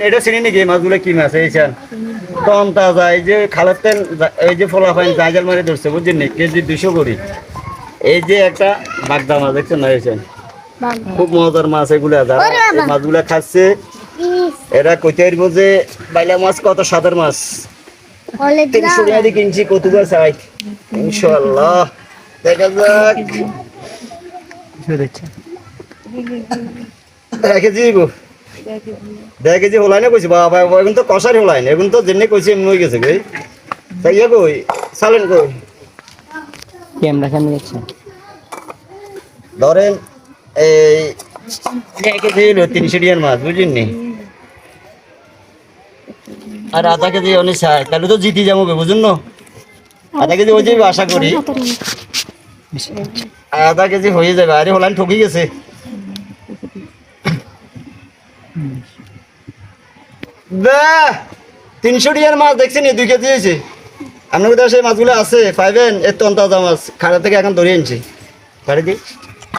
এটা চিনি নাকি মাছগুলো কি মাছ এইছেন টন তাজা এই যে খালের তেল এই যে ফলা ফাইন জাল মারি ধরছে বুঝছেন নি কেজি 200 করে এই যে একটা বাগদা মাছ দেখছেন না এইছেন খুব মজার মাছ এগুলা যারা এই মাছগুলা খাচ্ছে এরা কইতে পারবো যে বাইলা মাছ কত স্বাদের মাছ 300 টাকা দিয়ে কিনছি কতবার চাই ইনশাআল্লাহ দেখা যাক দেখে যাইব দেখে যে হলাই না কইছি বাবা এখন তো কষারি হলাই না এখন তো জেনে কইছি এমনি হয়ে গেছে কই তাই কই সালেন কই ক্যামেরা কেমন দেখছে ধরেন এই দেখে দিল 300 টাকার মাছ বুঝিন নি আর আধা কেজি অনেক চাই তাহলে তো জিতি যাবো বুঝুন না আধা কেজি হয়ে যাবে আশা করি আধা কেজি হয়ে যাবে আরে হলান ঠকি গেছে দা 300 টাকার মাছ দেখছেন 2 কেজি হয়েছে আপনার কোথায় সেই মাছগুলো আছে পাইবেন এর তন্তা মাছ খাড়া থেকে এখন ধরে আনছি গাড়ি দিই